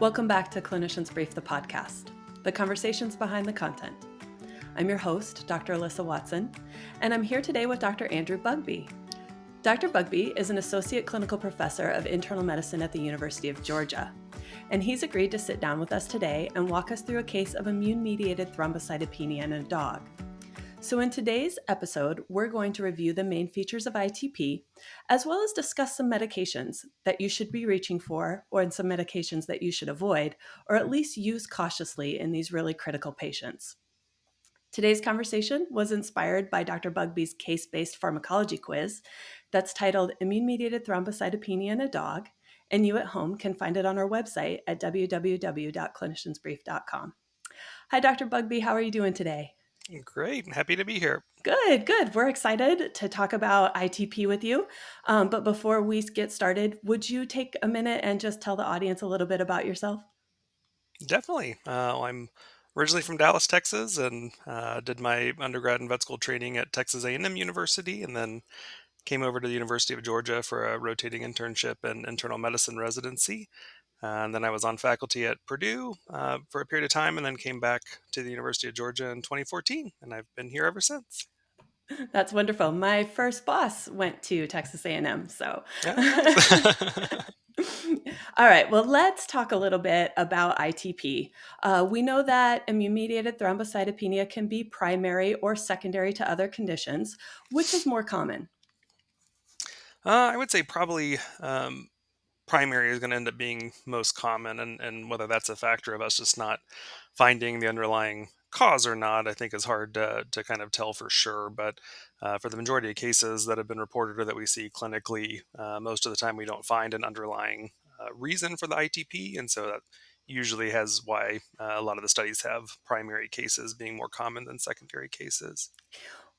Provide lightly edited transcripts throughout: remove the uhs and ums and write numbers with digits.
Welcome back to Clinician's Brief, the podcast, the conversations behind the content. I'm your host, Dr. Alyssa Watson, and I'm here today with Dr. Andrew Bugbee. Dr. Bugbee is an associate clinical professor of internal medicine at the University of Georgia, and he's agreed to sit down with us today and walk us through a case of immune-mediated thrombocytopenia in a dog. So in today's episode, we're going to review the main features of ITP, as well as discuss some medications that you should be reaching for, or some medications that you should avoid, or at least use cautiously in these really critical patients. Today's conversation was inspired by Dr. Bugbee's case-based pharmacology quiz that's titled Immune-Mediated Thrombocytopenia in a Dog, and you at home can find it on our website at www.cliniciansbrief.com. Hi, Dr. Bugbee. How are you doing today? Great. Happy to be here. Good. We're excited to talk about ITP with you. But before we get started, would you take a minute and just tell the audience a little bit about yourself? Definitely. I'm originally from Dallas, Texas, and did my undergrad and vet school training at Texas A&M University, and then came over to the University of Georgia for a rotating internship and internal medicine residency. And then I was on faculty at Purdue for a period of time, and then came back to the University of Georgia in 2014, and I've been here ever since. That's wonderful. My first boss went to Texas A&M, so. Oh, nice. All right, well, let's talk a little bit about ITP. We know that immune-mediated thrombocytopenia can be primary or secondary to other conditions. Which is more common? I would say probably primary is going to end up being most common, and whether that's a factor of us just not finding the underlying cause or not, I think is hard to kind of tell for sure. But for the majority of cases that have been reported or that we see clinically, most of the time we don't find an underlying reason for the ITP, and so that usually has why a lot of the studies have primary cases being more common than secondary cases.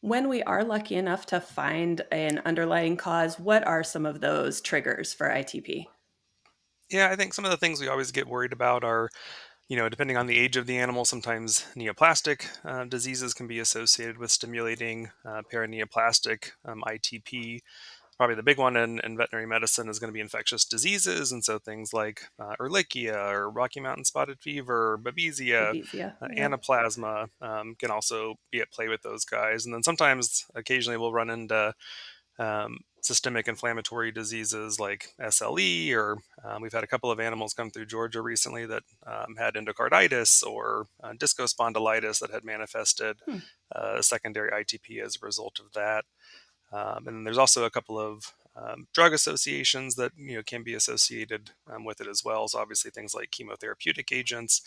When we are lucky enough to find an underlying cause, what are some of those triggers for ITP? Yeah, I think some of the things we always get worried about are, depending on the age of the animal, sometimes neoplastic diseases can be associated with stimulating paraneoplastic ITP. Probably the big one in veterinary medicine is going to be infectious diseases. And so things like Ehrlichia or Rocky Mountain spotted fever, Babesia, Babesia. Yeah. anaplasma can also be at play with those guys. And then sometimes, occasionally, we'll run into systemic inflammatory diseases like SLE, or we've had a couple of animals come through Georgia recently that had endocarditis or discospondylitis that had manifested secondary ITP as a result of that. And then there's also a couple of drug associations that can be associated with it as well. So obviously things like chemotherapeutic agents,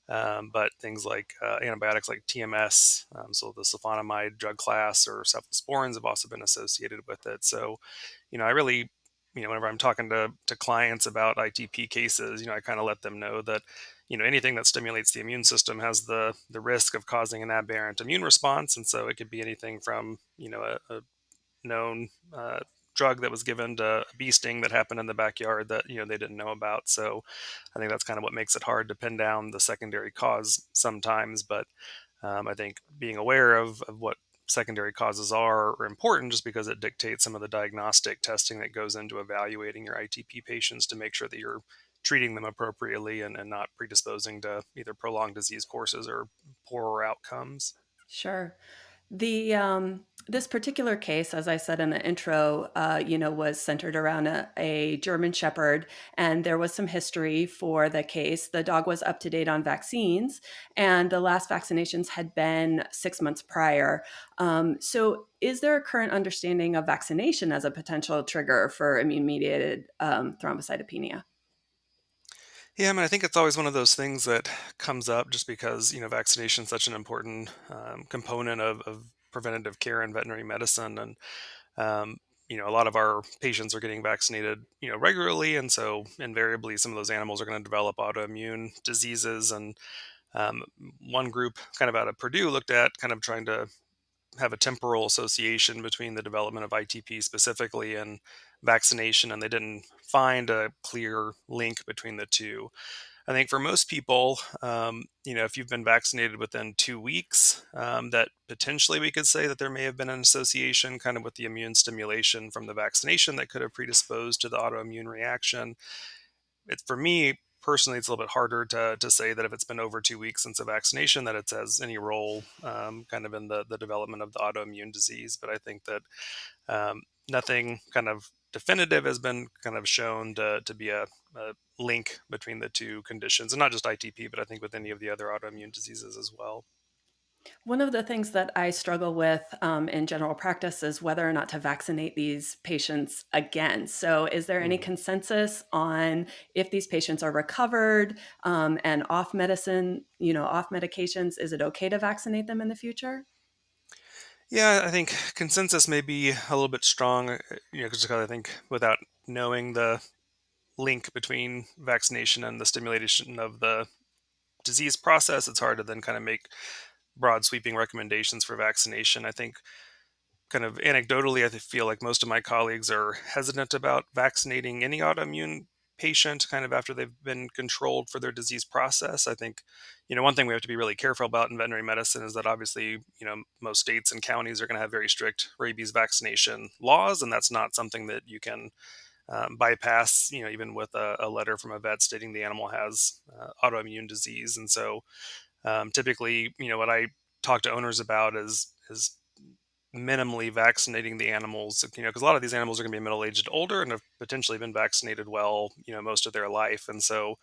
but things like antibiotics like TMS, so the sulfonamide drug class, or cephalosporins have also been associated with it. So, I really, whenever I'm talking to clients about ITP cases, I kind of let them know that, anything that stimulates the immune system has the risk of causing an aberrant immune response. And so it could be anything from, a known drug that was given to a bee sting that happened in the backyard that they didn't know about. So I think that's kind of what makes it hard to pin down the secondary cause sometimes. But I think being aware of what secondary causes are important, just because it dictates some of the diagnostic testing that goes into evaluating your ITP patients to make sure that you're treating them appropriately and not predisposing to either prolonged disease courses or poorer outcomes. Sure. This particular case, as I said in the intro, was centered around a German Shepherd, and there was some history for the case. The dog was up to date on vaccines, and the last vaccinations had been 6 months prior. So is there a current understanding of vaccination as a potential trigger for immune-mediated thrombocytopenia? Yeah, I mean, I think it's always one of those things that comes up just because, vaccination is such an important component of preventative care in veterinary medicine. And, a lot of our patients are getting vaccinated, regularly. And so invariably, some of those animals are going to develop autoimmune diseases. And um, one group kind of out of Purdue looked at kind of trying to have a temporal association between the development of ITP specifically and vaccination, and they didn't find a clear link between the two. I think for most people, if you've been vaccinated within 2 weeks, that potentially we could say that there may have been an association kind of with the immune stimulation from the vaccination that could have predisposed to the autoimmune reaction. For me, personally, it's a little bit harder to say that if it's been over 2 weeks since a vaccination, that it has any role kind of in the development of the autoimmune disease. But I think that nothing kind of definitive has been kind of shown to be a link between the two conditions, and not just ITP, but I think with any of the other autoimmune diseases as well. One of the things that I struggle with in general practice is whether or not to vaccinate these patients again. So, is there any Mhm. consensus on if these patients are recovered and off medicine, off medications, is it okay to vaccinate them in the future? Yeah, I think consensus may be a little bit strong, just because I think without knowing the link between vaccination and the stimulation of the disease process, it's hard to then kind of make broad sweeping recommendations for vaccination. I think kind of anecdotally, feel like most of my colleagues are hesitant about vaccinating any autoimmune patient kind of after they've been controlled for their disease process. I think, one thing we have to be really careful about in veterinary medicine is that obviously, most states and counties are going to have very strict rabies vaccination laws, and that's not something that you can bypass, even with a letter from a vet stating the animal has autoimmune disease. And so typically, what I talk to owners about is minimally vaccinating the animals, because a lot of these animals are going to be middle-aged older and have potentially been vaccinated well, most of their life. And so,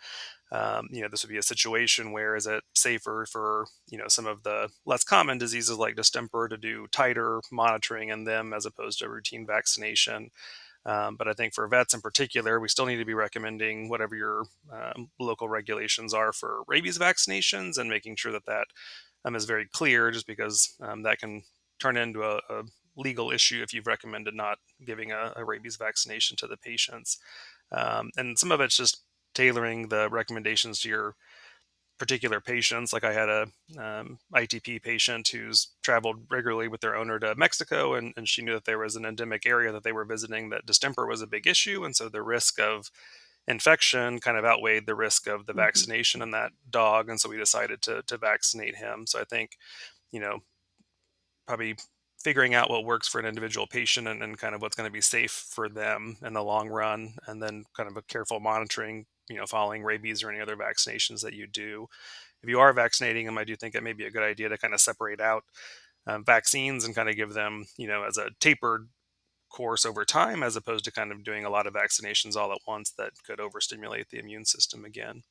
this would be a situation where is it safer for, some of the less common diseases like distemper to do tighter monitoring in them as opposed to routine vaccination. But I think for vets in particular, we still need to be recommending whatever your local regulations are for rabies vaccinations and making sure that is very clear, just because that can turn into a legal issue if you've recommended not giving a rabies vaccination to the patients. And some of it's just tailoring the recommendations to your particular patients. Like I had a ITP patient who's traveled regularly with their owner to Mexico, and she knew that there was an endemic area that they were visiting that distemper was a big issue. And so the risk of infection kind of outweighed the risk of the Mhm. vaccination in that dog. And so we decided to vaccinate him. So I think, you know, probably figuring out what works for an individual patient and kind of what's going to be safe for them in the long run, and then kind of a careful monitoring, following rabies or any other vaccinations that you do. If you are vaccinating them, I do think it may be a good idea to kind of separate out vaccines and kind of give them, as a tapered course over time, as opposed to kind of doing a lot of vaccinations all at once that could overstimulate the immune system again.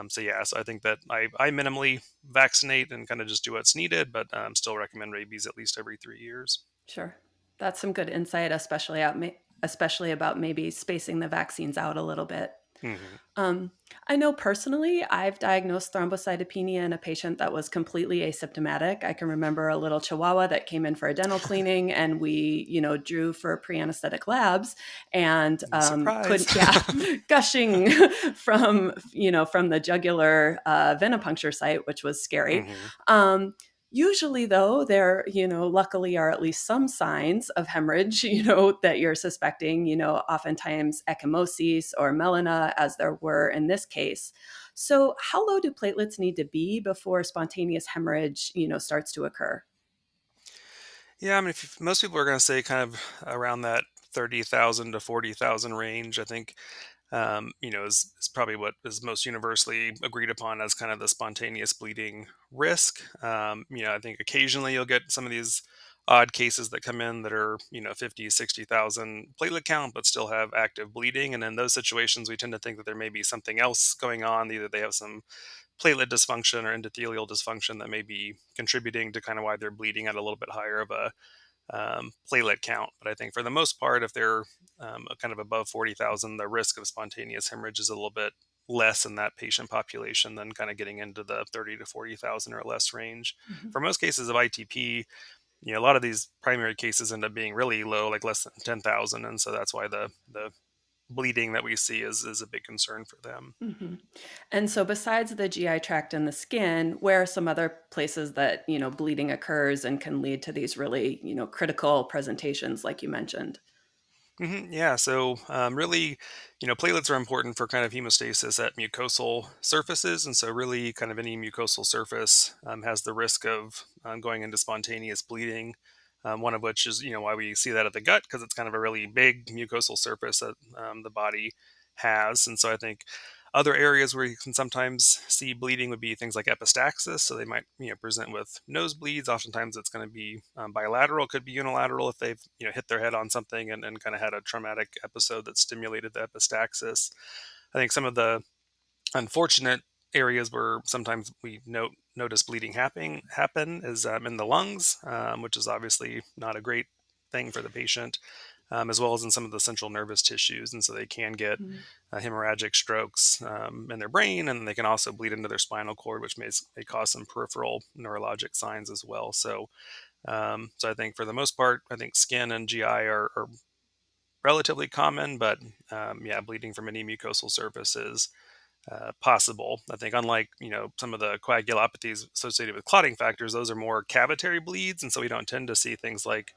So yeah, so I think that I minimally vaccinate and kind of just do what's needed, but still recommend rabies at least every 3 years. Sure. That's some good insight, especially about maybe spacing the vaccines out a little bit. Hmm. Um, I know personally, I've diagnosed thrombocytopenia in a patient that was completely asymptomatic. I can remember a little chihuahua that came in for a dental cleaning, and we, drew for pre-anesthetic labs, and Surprise. couldn't, yeah, gushing from the jugular venipuncture site, which was scary. Hmm. Um, Usually, though, there, luckily are at least some signs of hemorrhage, that you're suspecting, oftentimes ecchymosis or melena, as there were in this case. So, how low do platelets need to be before spontaneous hemorrhage, starts to occur? Yeah, I mean, if most people are going to say kind of around that 30,000 to 40,000 range, I think, is probably what is most universally agreed upon as kind of the spontaneous bleeding risk. I think occasionally you'll get some of these odd cases that come in that are, 50, 60,000 platelet count, but still have active bleeding. And in those situations, we tend to think that there may be something else going on. Either they have some platelet dysfunction or endothelial dysfunction that may be contributing to kind of why they're bleeding at a little bit higher of a platelet count. But I think for the most part, if they're kind of above 40,000, the risk of spontaneous hemorrhage is a little bit less in that patient population than kind of getting into the 30 to 40,000 or less range. Mhm. For most cases of ITP, a lot of these primary cases end up being really low, like less than 10,000. And so that's why the bleeding that we see is a big concern for them. Mhm. And so, besides the GI tract and the skin, where are some other places that, bleeding occurs and can lead to these really, critical presentations, like you mentioned? Yeah, so really, platelets are important for kind of hemostasis at mucosal surfaces, and so really, kind of any mucosal surface has the risk of going into spontaneous bleeding. One of which is, why we see that at the gut, because it's kind of a really big mucosal surface that the body has, and so I think Other areas where you can sometimes see bleeding would be things like epistaxis. So they might, present with nosebleeds. Oftentimes it's going to be bilateral, could be unilateral if they've, hit their head on something and kind of had a traumatic episode that stimulated the epistaxis. I think some of the unfortunate areas where sometimes we notice bleeding happen is in the lungs, which is obviously not a great thing for the patient, as well as in some of the central nervous tissues. And so they can get hemorrhagic strokes in their brain, and they can also bleed into their spinal cord, which may cause some peripheral neurologic signs as well. So I think for the most part, I think skin and GI are relatively common, but bleeding from any mucosal surface is possible. I think unlike, some of the coagulopathies associated with clotting factors, those are more cavitary bleeds. And so we don't tend to see things like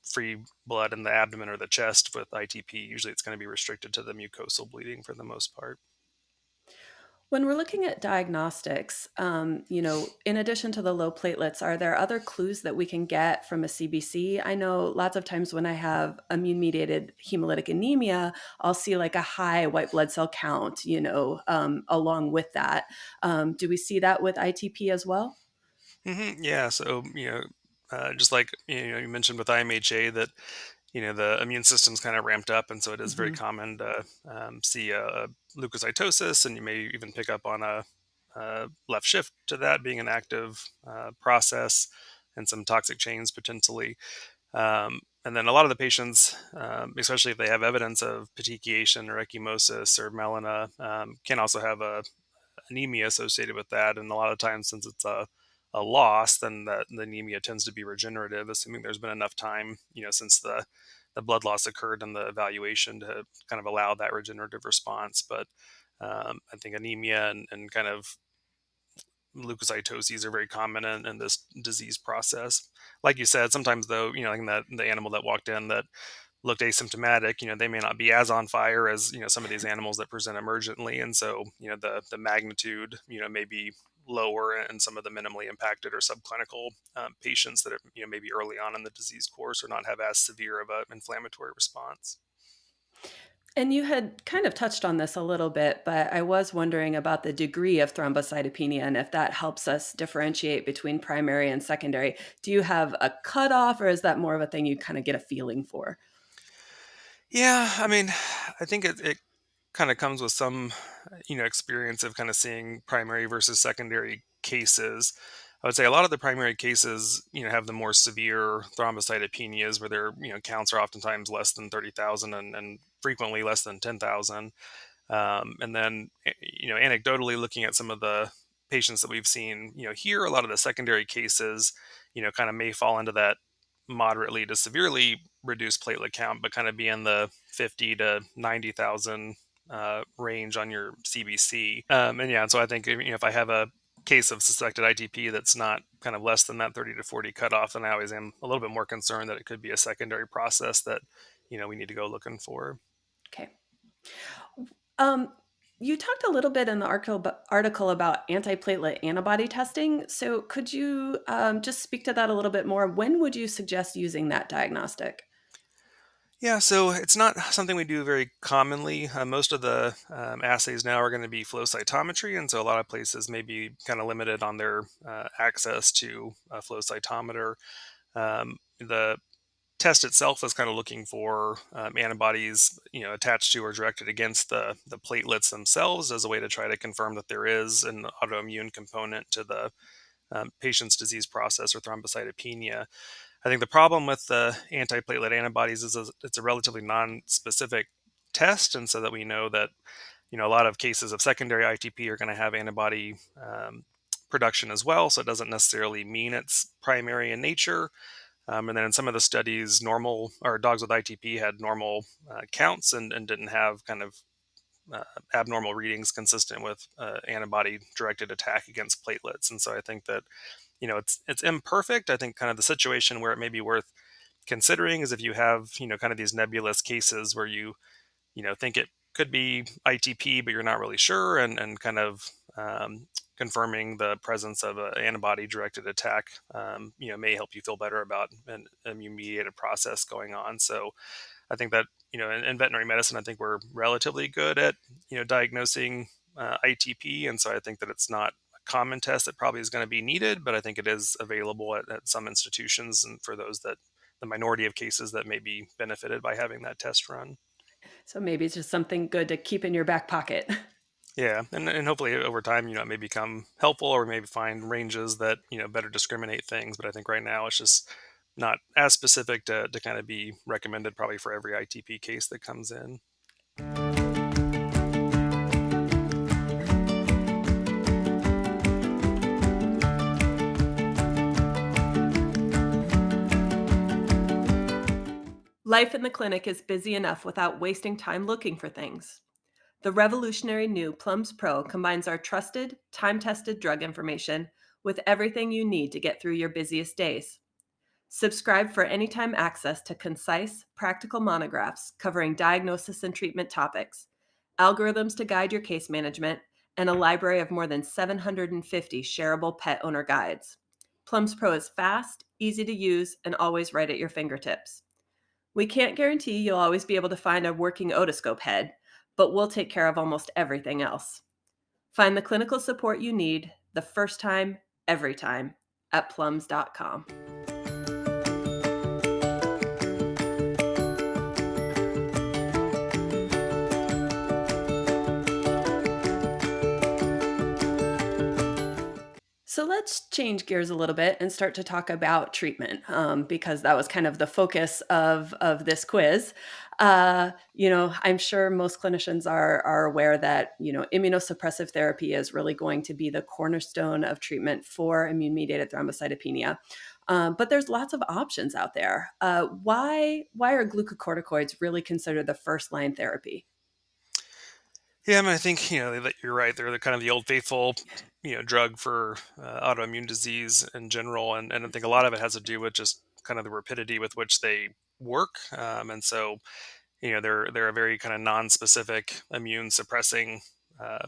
free blood in the abdomen or the chest with ITP. Usually it's going to be restricted to the mucosal bleeding for the most part. When we're looking at diagnostics, in addition to the low platelets, are there other clues that we can get from a CBC? I know lots of times when I have immune-mediated hemolytic anemia, I'll see like a high white blood cell count, along with that. Do we see that with ITP as well? Yeah. So, just like, you mentioned with IMHA that, the immune system's kind of ramped up. And so it is very Mhm. common to see a leukocytosis, and you may even pick up on a left shift to that being an active process and some toxic chains potentially. And then a lot of the patients, especially if they have evidence of petechiation or ecchymosis or melena, can also have a anemia associated with that. And a lot of times, since it's a loss, then the anemia tends to be regenerative, assuming there's been enough time, since the blood loss occurred and the evaluation to kind of allow that regenerative response. But I think anemia and kind of leukocytoses are very common in this disease process. Like you said, sometimes though, like in the animal that walked in that looked asymptomatic, they may not be as on fire as, some of these animals that present emergently. And so, the magnitude, may be lower in some of the minimally impacted or subclinical patients that are, maybe early on in the disease course or not have as severe of an inflammatory response. And you had kind of touched on this a little bit, but I was wondering about the degree of thrombocytopenia and if that helps us differentiate between primary and secondary. Do you have a cutoff, or is that more of a thing you kind of get a feeling for? Yeah, I mean, I think it kind of comes with some, experience of kind of seeing primary versus secondary cases. I would say a lot of the primary cases, have the more severe thrombocytopenias where their, counts are oftentimes less than 30,000 and frequently less than 10,000. And then, anecdotally looking at some of the patients that we've seen, here, a lot of the secondary cases, kind of may fall into that moderately to severely reduced platelet count, but kind of be in the 50 to 90,000 range on your CBC. And yeah, so I think if I have a case of suspected ITP that's not kind of less than that 30 to 40 cutoff, then I always am a little bit more concerned that it could be a secondary process that, we need to go looking for. Okay. Um, you talked a little bit in the article about antiplatelet antibody testing. So could you just speak to that a little bit more? When would you suggest using that diagnostic? Yeah, so it's not something we do very commonly. Most of the assays now are going to be flow cytometry, and so a lot of places may be kind of limited on their access to a flow cytometer. The test itself is kind of looking for antibodies, attached to or directed against the platelets themselves as a way to try to confirm that there is an autoimmune component to the patient's disease process or thrombocytopenia. I think the problem with the antiplatelet antibodies is it's a relatively non-specific test, and so that we know that a lot of cases of secondary ITP are going to have antibody production as well. So it doesn't necessarily mean it's primary in nature. And then in some of the studies, normal or dogs with ITP had normal counts and didn't have kind of abnormal readings consistent with antibody directed attack against platelets. And so I think that it's imperfect. I think kind of the situation where it may be worth considering is if you have kind of these nebulous cases where you think it could be ITP, but you're not really sure, and kind of confirming the presence of an antibody directed attack, may help you feel better about an immune mediated process going on. So I think that, in veterinary medicine, I think we're relatively good at, diagnosing ITP. And so I think that it's not a common test that probably is going to be needed, but I think it is available at some institutions and for those that the minority of cases that may be benefited by having that test run. So maybe it's just something good to keep in your back pocket. Yeah, and hopefully over time, it may become helpful or maybe find ranges that, better discriminate things. But I think right now it's just not as specific to kind of be recommended probably for every ITP case that comes in. Life in the clinic is busy enough without wasting time looking for things. The revolutionary new Plums Pro combines our trusted, time-tested drug information with everything you need to get through your busiest days. Subscribe for anytime access to concise, practical monographs covering diagnosis and treatment topics, algorithms to guide your case management, and a library of more than 750 shareable pet owner guides. Plums Pro is fast, easy to use, and always right at your fingertips. We can't guarantee you'll always be able to find a working otoscope head, but we'll take care of almost everything else. Find the clinical support you need the first time, every time at plums.com. So let's change gears a little bit and start to talk about treatment, because that was kind of the focus of this quiz. I'm sure most clinicians are aware that immunosuppressive therapy is really going to be the cornerstone of treatment for immune-mediated thrombocytopenia. But there's lots of options out there. Why are glucocorticoids really considered the first line therapy? Yeah, I mean, I think that you're right. They're the kind of the old faithful, drug for autoimmune disease in general, and I think a lot of it has to do with just kind of the rapidity with which they work, and so they're a very kind of non-specific immune suppressing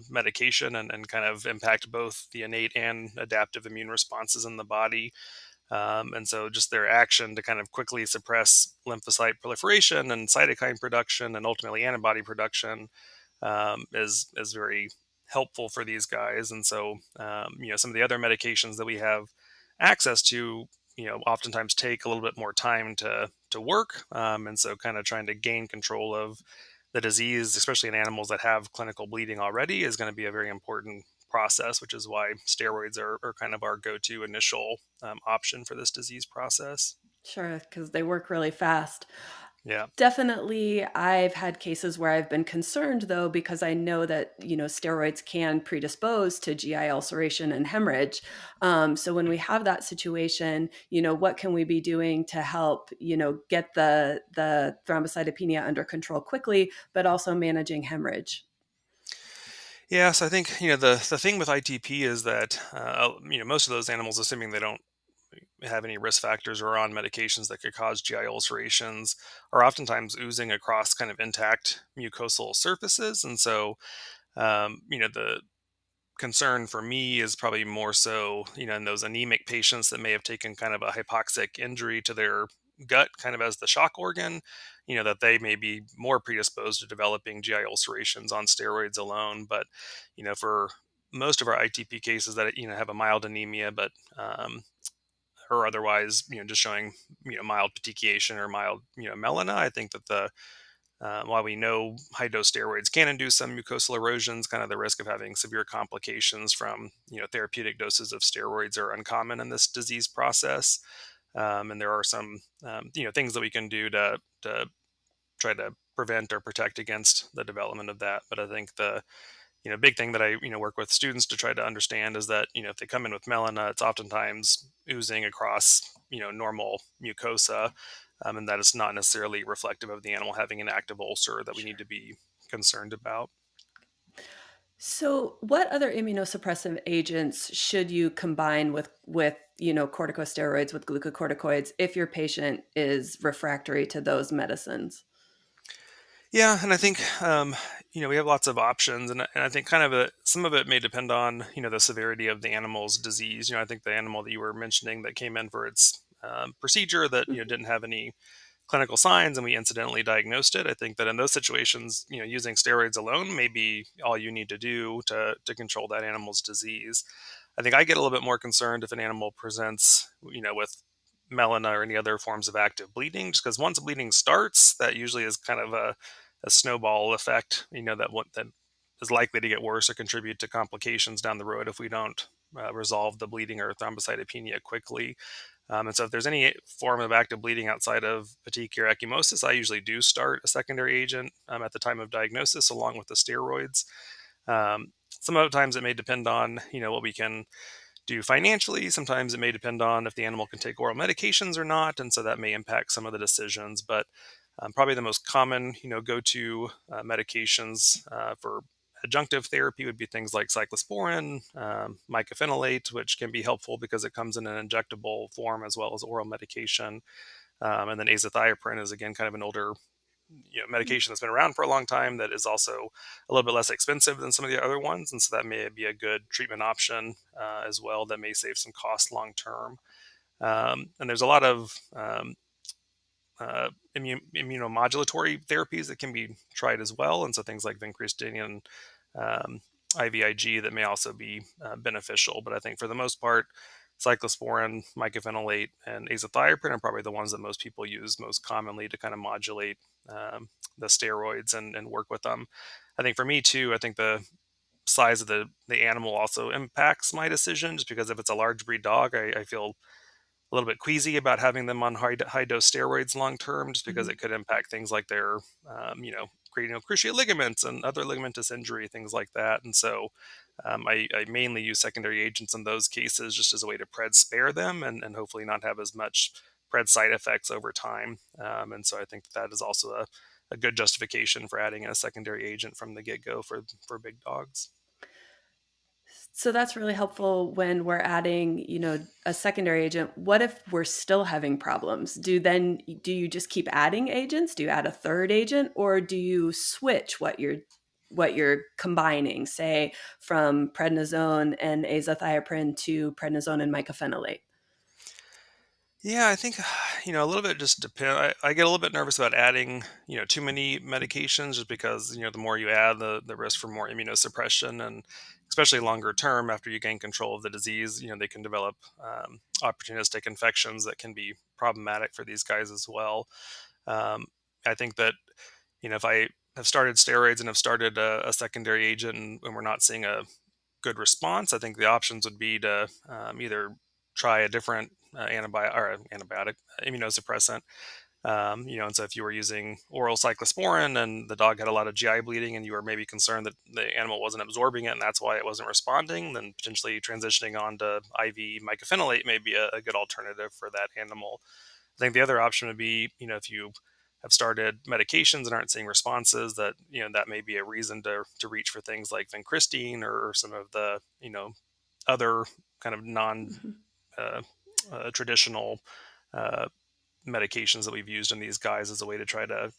medication, and kind of impact both the innate and adaptive immune responses in the body. And so just their action to kind of quickly suppress lymphocyte proliferation and cytokine production and ultimately antibody production is very helpful for these guys. And so, some of the other medications that we have access to, oftentimes take a little bit more time to work. And so kind of trying to gain control of the disease, especially in animals that have clinical bleeding already, is going to be a very important process, which is why steroids are kind of our go-to initial option for this disease process. Sure, because they work really fast. Yeah. Definitely, I've had cases where I've been concerned though, because I know that, steroids can predispose to GI ulceration and hemorrhage. So when we have that situation, what can we be doing to help, get the thrombocytopenia under control quickly, but also managing hemorrhage? Yeah, so I think the thing with ITP is that most of those animals, assuming they don't have any risk factors or are on medications that could cause GI ulcerations, are oftentimes oozing across kind of intact mucosal surfaces, and so the concern for me is probably more so, in those anemic patients that may have taken kind of a hypoxic injury to their gut, kind of as the shock organ, that they may be more predisposed to developing GI ulcerations on steroids alone. But, for most of our ITP cases that, have a mild anemia, but, or otherwise, just showing, mild petechiation or mild, melena, I think that while we know high dose steroids can induce some mucosal erosions, kind of the risk of having severe complications from therapeutic doses of steroids are uncommon in this disease process. And there are some things that we can do to try to prevent or protect against the development of that. But I think the big thing that I work with students to try to understand is that if they come in with melena, it's oftentimes oozing across normal mucosa, and that is not necessarily reflective of the animal having an active ulcer that we need to be concerned about. So, what other immunosuppressive agents should you combine with corticosteroids with glucocorticoids if your patient is refractory to those medicines? Yeah, and I think we have lots of options, and I think kind of some of it may depend on the severity of the animal's disease. I think the animal that you were mentioning that came in for its procedure that didn't have any clinical signs and we incidentally diagnosed it, I think that in those situations, using steroids alone may be all you need to do to control that animal's disease. I think I get a little bit more concerned if an animal presents, with melena or any other forms of active bleeding, just because once bleeding starts, that usually is kind of a snowball effect, that is likely to get worse or contribute to complications down the road if we don't resolve the bleeding or thrombocytopenia quickly. And so if there's any form of active bleeding outside of petechiae or ecchymosis, I usually do start a secondary agent at the time of diagnosis along with the steroids. Some other times it may depend on, what we can do financially. Sometimes it may depend on if the animal can take oral medications or not. And so that may impact some of the decisions. But probably the most common, go-to medications for adjunctive therapy would be things like cyclosporin, mycophenolate, which can be helpful because it comes in an injectable form as well as oral medication. And then azathioprine is, again, kind of an older medication that's been around for a long time that is also a little bit less expensive than some of the other ones. And so that may be a good treatment option as well that may save some cost long term. And there's a lot of immunomodulatory therapies that can be tried as well. And so things like vincristine and IVIG that may also be beneficial. But I think for the most part, cyclosporin, mycophenolate, and azathioprine are probably the ones that most people use most commonly to kind of modulate the steroids and work with them. I think for me too, I think the size of the animal also impacts my decision, just because if it's a large breed dog, I feel a little bit queasy about having them on high dose steroids long term, just because Mhm. it could impact things like their, cranial cruciate ligaments and other ligamentous injury, things like that. And so I mainly use secondary agents in those cases just as a way to pred spare them and hopefully not have as much pred side effects over time. And so I think that is also a good justification for adding in a secondary agent from the get go for big dogs. So that's really helpful when we're adding, a secondary agent. What if we're still having problems? Do you just keep adding agents? Do you add a third agent, or do you switch what you're combining, say from prednisone and azathioprine to prednisone and mycophenolate? Yeah, I think a little bit just depend. I get a little bit nervous about adding too many medications, just because the more you add, the risk for more immunosuppression, and especially longer term after you gain control of the disease, they can develop opportunistic infections that can be problematic for these guys as well. Um, I think that if I have started steroids and have started a secondary agent and we're not seeing a good response, I think the options would be to either try a different antibiotic immunosuppressant. And so if you were using oral cyclosporin and the dog had a lot of GI bleeding and you were maybe concerned that the animal wasn't absorbing it and that's why it wasn't responding, then potentially transitioning on to IV mycophenolate may be a good alternative for that animal. I think the other option would be, if you have started medications and aren't seeing responses, that may be a reason to reach for things like vincristine or some of the, other kind of non Mhm. uh, traditional uh, medications that we've used in these guys as a way to try to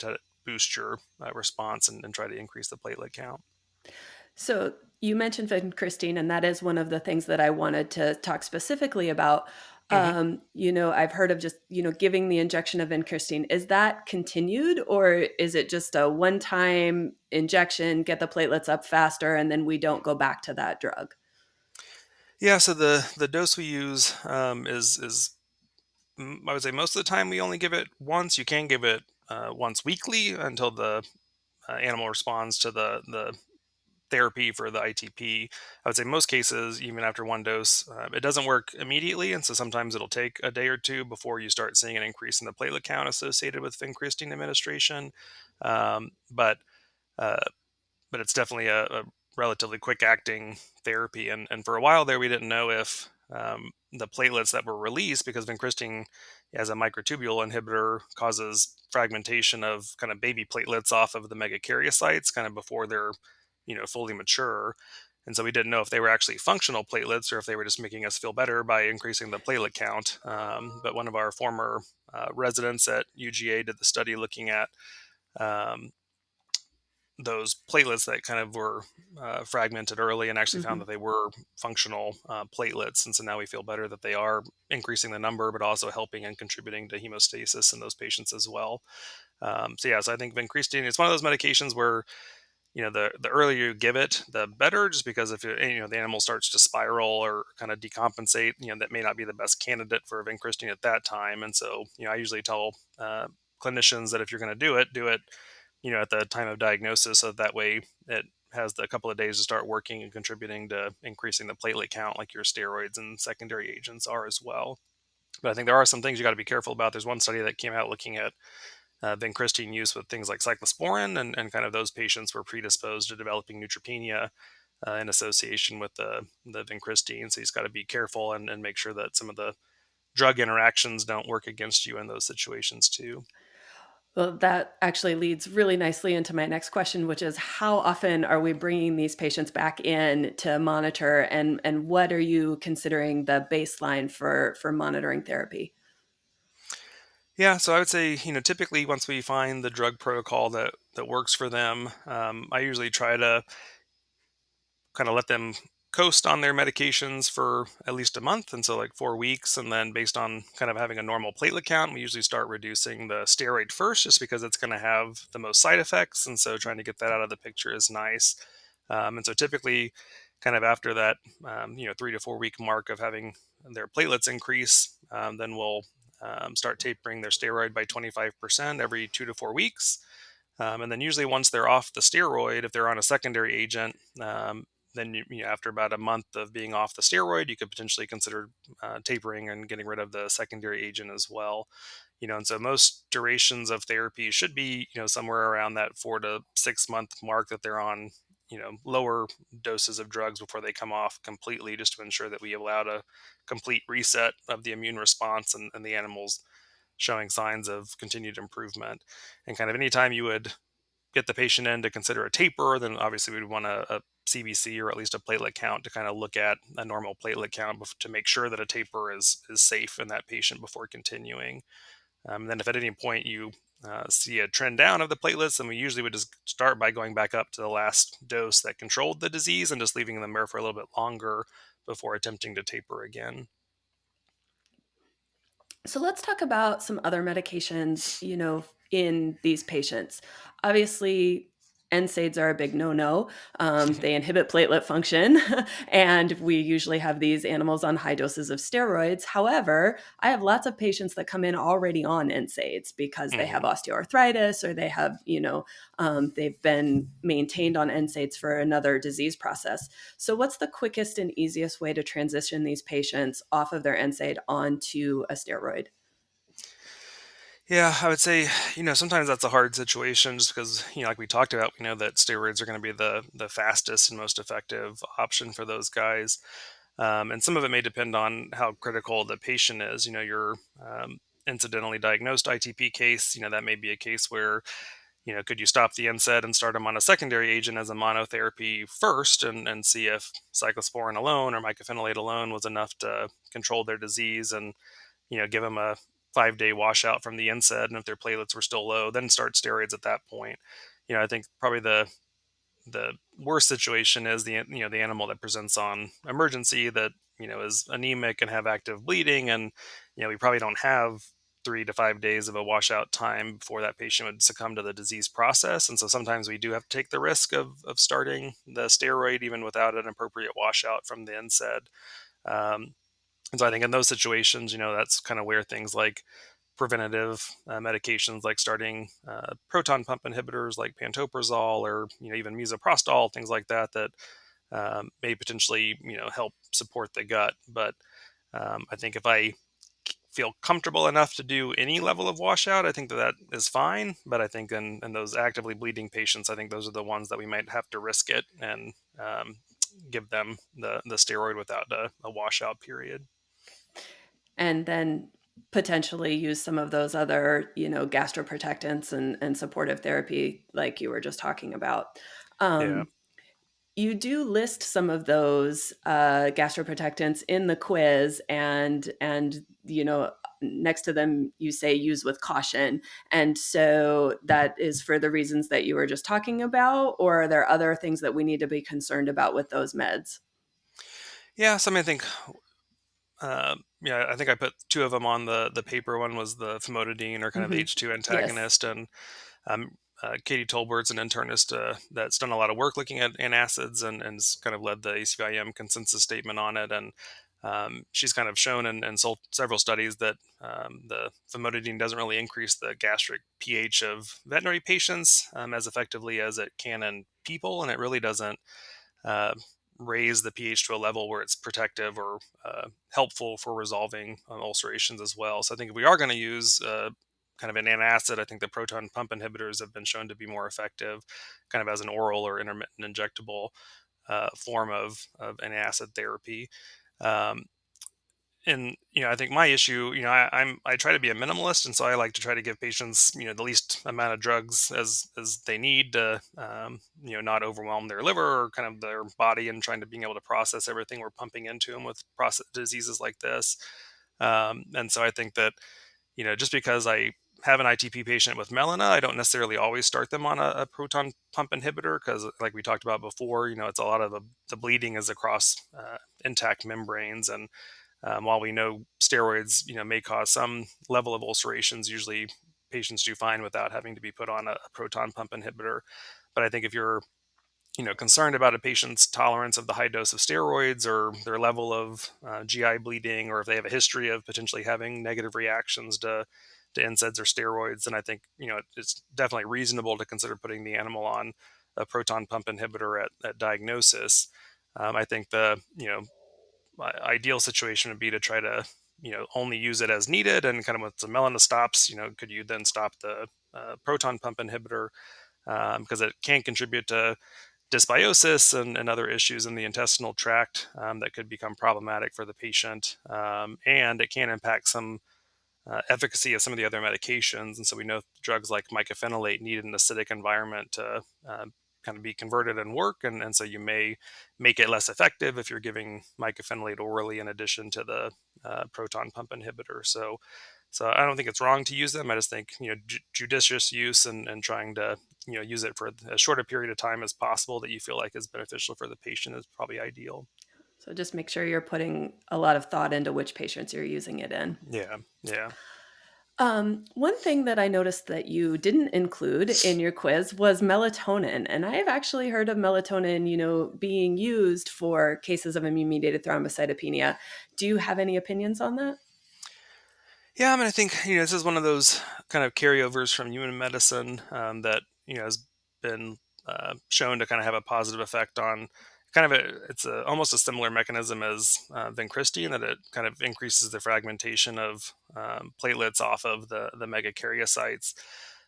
boost your response and try to increase the platelet count. So you mentioned vincristine, and that is one of the things that I wanted to talk specifically about. hmm I've heard of just, giving the injection of vincristine. Is that continued, or is it just a one-time injection, get the platelets up faster, and then we don't go back to that drug? Yeah, so the dose we use is I would say most of the time we only give it once. You can give it once weekly until the animal responds to the therapy for the ITP. I would say most cases, even after one dose, it doesn't work immediately, and so sometimes it'll take a day or two before you start seeing an increase in the platelet count associated with vincristine administration. Um, but uh, but it's definitely a relatively quick acting therapy. And for a while there, we didn't know if the platelets that were released, because vincristine as a microtubule inhibitor causes fragmentation of kind of baby platelets off of the megakaryocytes kind of before they're, fully mature. And so we didn't know if they were actually functional platelets or if they were just making us feel better by increasing the platelet count. But one of our former residents at UGA did the study looking at um, those platelets that kind of were fragmented early, and actually found Hmm. that they were functional platelets. And so now we feel better that they are increasing the number, but also helping and contributing to hemostasis in those patients as well. So I think vincristine is one of those medications where the earlier you give it, the better. Just because if the animal starts to spiral or kind of decompensate, that may not be the best candidate for vincristine at that time. And so I usually tell clinicians that if you're going to do it at the time of diagnosis, so that way it has the couple of days to start working and contributing to increasing the platelet count, like your steroids and secondary agents are as well. But I think there are some things you got to be careful about. There's one study that came out looking at vincristine use with things like cyclosporin, and kind of those patients were predisposed to developing neutropenia in association with the vincristine. So you've got to be careful and make sure that some of the drug interactions don't work against you in those situations too. Well, that actually leads really nicely into my next question, which is how often are we bringing these patients back in to monitor, and what are you considering the baseline for monitoring therapy? Yeah, so I would say, typically once we find the drug protocol that works for them, I usually try to kind of let them coast on their medications for at least a month, and so like 4 weeks. And then based on kind of having a normal platelet count, we usually start reducing the steroid first, just because it's going to have the most side effects. And so trying to get that out of the picture is nice. And so typically kind of after that 3 to 4 week mark of having their platelets increase, then we'll start tapering their steroid by 25% every 2 to 4 weeks. And then usually once they're off the steroid, if they're on a secondary agent, then after about a month of being off the steroid, you could potentially consider tapering and getting rid of the secondary agent as well. And so most durations of therapy should be somewhere around that 4 to 6 month mark, that they're on lower doses of drugs before they come off completely, just to ensure that we allowed a complete reset of the immune response, and the animals showing signs of continued improvement. And kind of anytime you would get the patient in to consider a taper, then obviously we'd want a CBC, or at least a platelet count, to kind of look at a normal platelet count to make sure that a taper is safe in that patient before continuing. Then if at any point you see a trend down of the platelets, then we usually would just start by going back up to the last dose that controlled the disease, and just leaving them there for a little bit longer before attempting to taper again. So let's talk about some other medications, in these patients. Obviously, NSAIDs are a big no-no. They inhibit platelet function, and we usually have these animals on high doses of steroids. However, I have lots of patients that come in already on NSAIDs because they have Mhm. osteoarthritis, or they have, they've been maintained on NSAIDs for another disease process. So, what's the quickest and easiest way to transition these patients off of their NSAID onto a steroid? Yeah, I would say, sometimes that's a hard situation, just because, like we talked about, we know that steroids are going to be the fastest and most effective option for those guys. And some of it may depend on how critical the patient is. Your incidentally diagnosed ITP case, that may be a case where, could you stop the NSAID and start them on a secondary agent as a monotherapy first, and see if cyclosporin alone or mycophenolate alone was enough to control their disease, and give them a 5 day washout from the NSAID. And if their platelets were still low, then start steroids at that point. I think probably the worst situation is the animal that presents on emergency, that is anemic and have active bleeding, and we probably don't have 3 to 5 days of a washout time before that patient would succumb to the disease process. And so sometimes we do have to take the risk of starting the steroid even without an appropriate washout from the NSAID. And so I think in those situations, that's kind of where things like preventative medications, like starting proton pump inhibitors like pantoprazole, or even misoprostol, things like that, that may potentially help support the gut. But I think if I feel comfortable enough to do any level of washout, I think that is fine. But I think in those actively bleeding patients, I think those are the ones that we might have to risk it, and give them the steroid without a washout period. And then potentially use some of those other, gastroprotectants and supportive therapy like you were just talking about. Yeah. Um, you do list some of those gastroprotectants in the quiz, and next to them, you say use with caution. And so that is for the reasons that you were just talking about, or are there other things that we need to be concerned about with those meds? Yeah, so I mean, I think I put two of them on the paper. One was the famotidine, or kind of the H2 Yes. antagonist, and um, Katie Tolbert's an internist that's done a lot of work looking at antacids, and has kind of led the ACVIM consensus statement on it. And she's kind of shown in several studies that the famotidine doesn't really increase the gastric pH of veterinary patients as effectively as it can in people, and it really doesn't uh, raise the pH to a level where it's protective or helpful for resolving ulcerations as well. So I think if we are going to use kind of an antacid, I think the proton pump inhibitors have been shown to be more effective, kind of as an oral or intermittent injectable form of antacid therapy. Um, and I think my issue, I try to be a minimalist, and so I like to try to give patients the least amount of drugs as they need to not overwhelm their liver or kind of their body, and trying to being able to process everything we're pumping into them with process diseases like this. And so I think that just because I have an ITP patient with melena, I don't necessarily always start them on a proton pump inhibitor, because, like we talked about before, it's a lot of the bleeding is across intact membranes. And while we know steroids, may cause some level of ulcerations, usually patients do fine without having to be put on a proton pump inhibitor. But I think if you're, concerned about a patient's tolerance of the high dose of steroids, or their level of GI bleeding, or if they have a history of potentially having negative reactions to NSAIDs or steroids, then I think, it's definitely reasonable to consider putting the animal on a proton pump inhibitor at diagnosis. I think the, ideal situation would be to try to only use it as needed, and kind of with the melena stops, could you then stop the proton pump inhibitor, because it can contribute to dysbiosis and other issues in the intestinal tract that could become problematic for the patient, and it can impact some efficacy of some of the other medications. And so we know drugs like mycophenolate need an acidic environment to kind of be converted and work. And so you may make it less effective if you're giving mycophenolate orally in addition to the proton pump inhibitor. So I don't think it's wrong to use them. I just think, judicious use, and trying to, use it for as short a period of time as possible that you feel like is beneficial for the patient is probably ideal. So just make sure you're putting a lot of thought into which patients you're using it in. Yeah. Yeah. One thing that I noticed that you didn't include in your quiz was melatonin. And I have actually heard of melatonin, being used for cases of immune-mediated thrombocytopenia. Do you have any opinions on that? Yeah, I mean, I think this is one of those kind of carryovers from human medicine that has been shown to kind of have a positive effect on kind of it's almost a similar mechanism as vincristine, in that it kind of increases the fragmentation of platelets off of the megakaryocytes.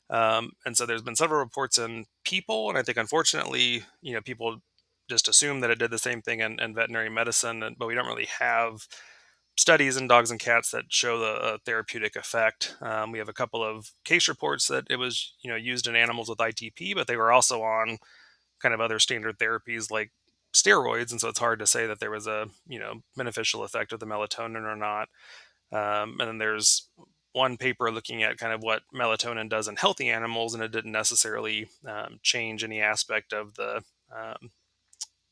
And so there's been several reports in people, and I think unfortunately, people just assume that it did the same thing in veterinary medicine, but we don't really have studies in dogs and cats that show the therapeutic effect. We have a couple of case reports that it was used in animals with ITP, but they were also on kind of other standard therapies like steroids, and so it's hard to say that there was a beneficial effect of the melatonin or not. And then there's one paper looking at kind of what melatonin does in healthy animals, and it didn't necessarily change any aspect of the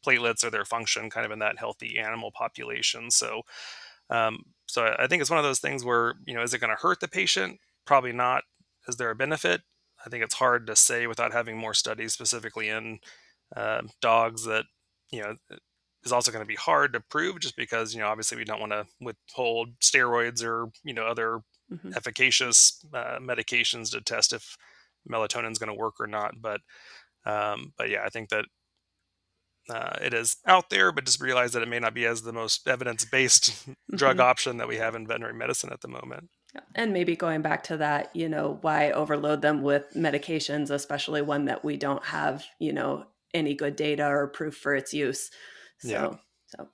platelets or their function kind of in that healthy animal population. So I think it's one of those things where, is it going to hurt the patient? Probably not. Is there a benefit? I think it's hard to say without having more studies specifically in dogs. That, is also going to be hard to prove, just because, obviously we don't want to withhold steroids or, other Mhm. efficacious medications to test if melatonin is going to work or not. But yeah, I think that it is out there, but just realize that it may not be as the most evidence-based drug Mhm. option that we have in veterinary medicine at the moment. Yeah. And maybe going back to that, why overload them with medications, especially one that we don't have, any good data or proof for its use. Yeah. So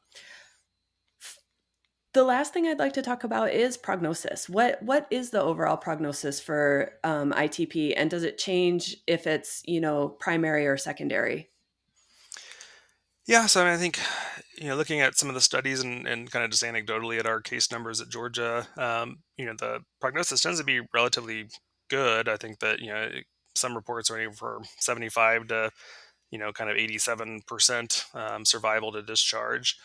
the last thing I'd like to talk about is prognosis. What is the overall prognosis for ITP, and does it change if it's primary or secondary? Yeah, so I mean, I think, looking at some of the studies and kind of just anecdotally at our case numbers at Georgia, the prognosis tends to be relatively good. I think that, some reports are anywhere from 75 to, kind of 87% survival to discharge.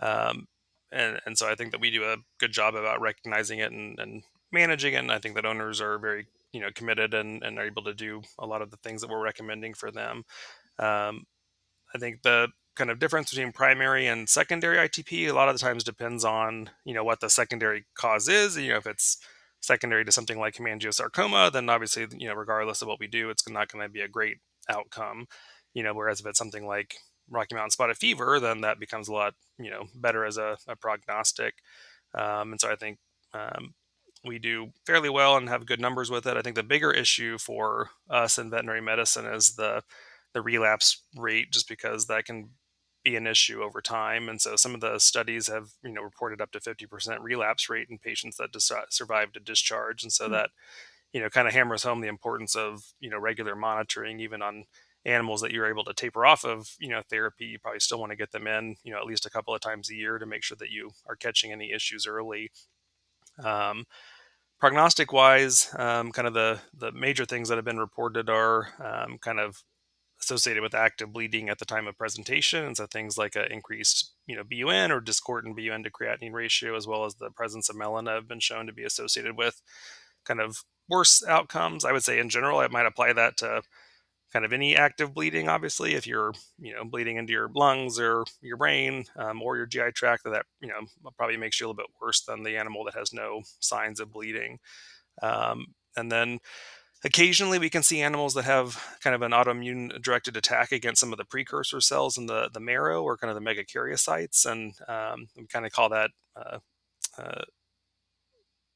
Um, and so I think that we do a good job about recognizing it and managing it. And I think that owners are very, committed and are able to do a lot of the things that we're recommending for them. Um, I think the kind of difference between primary and secondary ITP a lot of the times depends on, what the secondary cause is. If it's secondary to something like hemangiosarcoma, then obviously, regardless of what we do, it's not going to be a great outcome. Whereas if it's something like Rocky Mountain spotted fever, then that becomes a lot, better as a prognostic. And so I think we do fairly well and have good numbers with it. I think the bigger issue for us in veterinary medicine is the relapse rate, just because that can be an issue over time. And so some of the studies have, reported up to 50% relapse rate in patients that survived a discharge. And so Mm. that, kind of hammers home the importance of, regular monitoring, even on animals that you're able to taper off of, therapy. You probably still want to get them in, at least a couple of times a year to make sure that you are catching any issues early. Um, Prognostic wise, kind of the major things that have been reported are kind of associated with active bleeding at the time of presentation. And so things like an increased, BUN or discordant BUN to creatinine ratio, as well as the presence of melena, have been shown to be associated with kind of worse outcomes. I would say in general, I might apply that to kind of any active bleeding. Obviously, if you're, bleeding into your lungs or your brain, or your GI tract, that, probably makes you a little bit worse than the animal that has no signs of bleeding. And then occasionally we can see animals that have kind of an autoimmune directed attack against some of the precursor cells in the marrow, or kind of the megakaryocytes. And we kind of call that uh,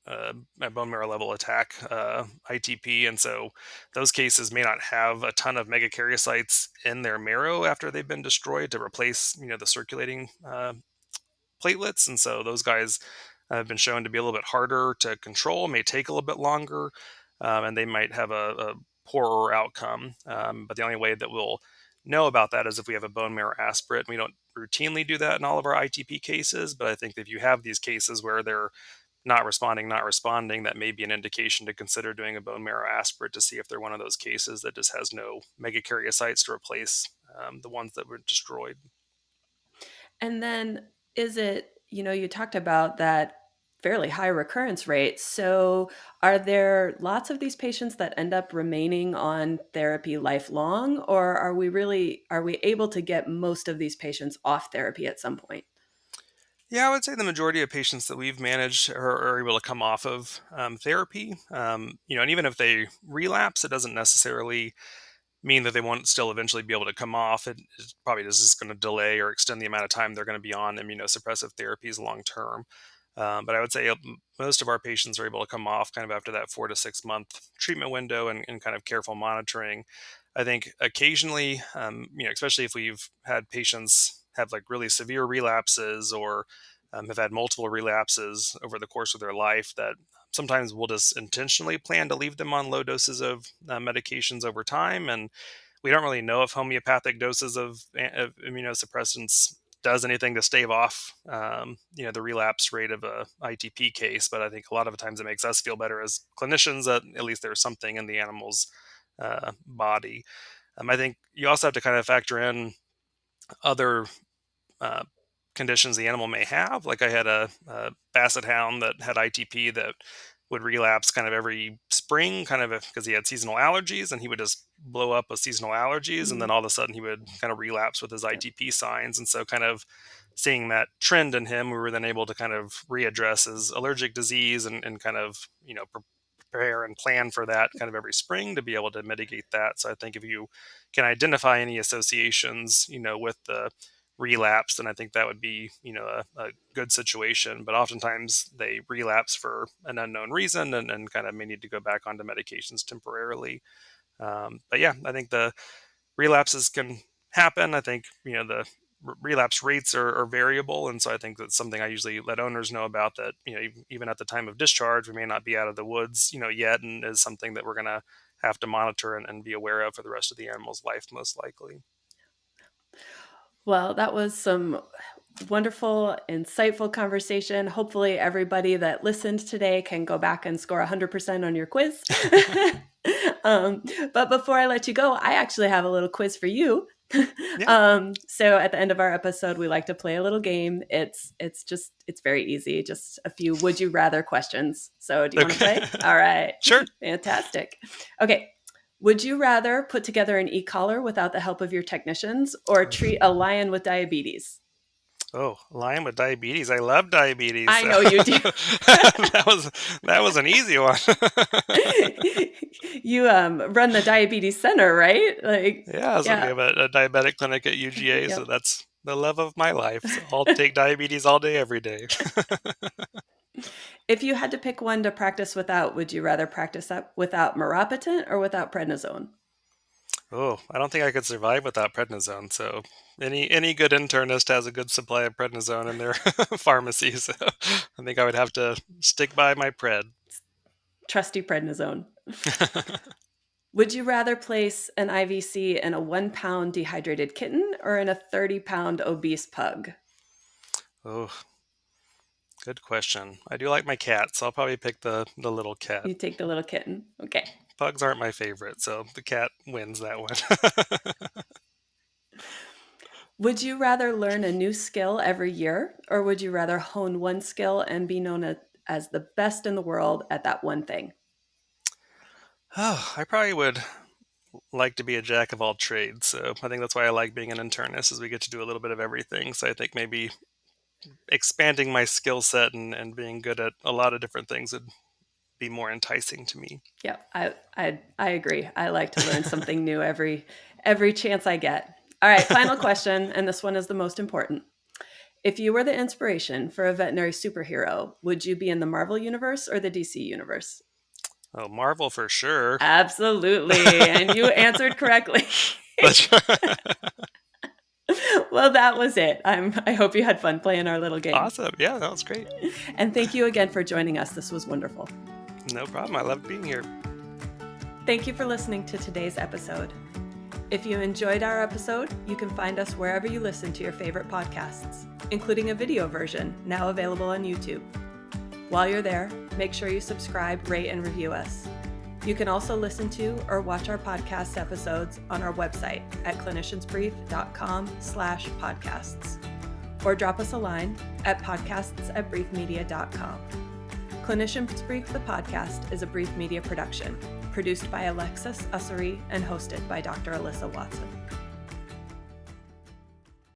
a bone marrow level attack, ITP. And so those cases may not have a ton of megakaryocytes in their marrow after they've been destroyed to replace, the circulating platelets. And so those guys have been shown to be a little bit harder to control, may take a little bit longer, and they might have a poorer outcome. But the only way that we'll know about that is if we have a bone marrow aspirate. We don't routinely do that in all of our ITP cases, but I think if you have these cases where they're not responding, that may be an indication to consider doing a bone marrow aspirate to see if they're one of those cases that just has no megakaryocytes to replace the ones that were destroyed. And then is it, you talked about that fairly high recurrence rate. So are there lots of these patients that end up remaining on therapy lifelong, or are we able to get most of these patients off therapy at some point? Yeah, I would say the majority of patients that we've managed are able to come off of therapy. And even if they relapse, it doesn't necessarily mean that they won't still eventually be able to come off. It probably is just going to delay or extend the amount of time they're going to be on immunosuppressive therapies long term. But I would say most of our patients are able to come off kind of after that 4 to 6 month treatment window and kind of careful monitoring. I think occasionally, especially if we've had patients have like really severe relapses, or have had multiple relapses over the course of their life, that sometimes we'll just intentionally plan to leave them on low doses of medications over time. And we don't really know if homeopathic doses of immunosuppressants does anything to stave off, the relapse rate of a ITP case. But I think a lot of the times it makes us feel better as clinicians that at least there's something in the animal's body. I think you also have to kind of factor in other uh, conditions the animal may have. Like I had a basset hound that had ITP that would relapse kind of every spring, kind of because he had seasonal allergies, and he would just blow up with seasonal allergies. And then Mhm. all of a sudden he would kind of relapse with his Yeah. ITP signs. And so, kind of seeing that trend in him, we were then able to kind of readdress his allergic disease and kind of, prepare and plan for that kind of every spring to be able to mitigate that. So I think if you can identify any associations, with the relapse, then I think that would be, a good situation. But oftentimes they relapse for an unknown reason and kind of may need to go back onto medications temporarily. But yeah, I think the relapses can happen. I think, the relapse rates are variable. And so I think that's something I usually let owners know about, that, even at the time of discharge, we may not be out of the woods, yet, and is something that we're going to have to monitor and be aware of for the rest of the animal's life, most likely. Well, that was some wonderful, insightful conversation. Hopefully everybody that listened today can go back and score 100% on your quiz. But before I let you go, I actually have a little quiz for you. Yeah. So at the end of our episode, we like to play a little game. It's very easy. Just a few would you rather questions. So do you want to play? All right. Sure. Fantastic. Okay. Would you rather put together an e-collar without the help of your technicians or treat a lion with diabetes? Oh, lion with diabetes. I love diabetes. I know you do. that was an easy one. You run the diabetes center, right? Yeah, so we have a diabetic clinic at UGA, Yep. so that's the love of my life. So I'll take diabetes all day, every day. If you had to pick one to practice without, would you rather practice without meropitant or without prednisone? Oh, I don't think I could survive without prednisone. So any good internist has a good supply of prednisone in their pharmacy. So I think I would have to stick by my pred. Trusty prednisone. Would you rather place an IVC in a 1-pound dehydrated kitten or in a 30-pound obese pug? Oh, good question. I do like my cat, so I'll probably pick the little cat. You take the little kitten. Okay. Pugs aren't my favorite, so the cat wins that one. Would you rather learn a new skill every year, or would you rather hone one skill and be known as the best in the world at that one thing? Oh, I probably would like to be a jack of all trades. So I think that's why I like being an internist, is we get to do a little bit of everything. So I think maybe expanding my skill set and being good at a lot of different things would be more enticing to me. Yeah, I agree. I like to learn something new every chance I get. All right, final question, and this one is the most important. If you were the inspiration for a veterinary superhero, would you be in the Marvel universe or the DC universe? Oh, Marvel for sure. Absolutely, and you answered correctly. Well, that was it. I hope you had fun playing our little game. Awesome. Yeah, that was great. And thank you again for joining us. This was wonderful. No problem. I loved being here. Thank you for listening to today's episode. If you enjoyed our episode, you can find us wherever you listen to your favorite podcasts, including a video version now available on YouTube. While you're there, make sure you subscribe, rate, and review us. You can also listen to or watch our podcast episodes on our website at cliniciansbrief.com/podcasts, or drop us a line at podcasts@briefmedia.com. Clinicians Brief the Podcast is a Brief Media production, produced by Alexis, Ussery, and hosted by Dr. Alyssa Watson.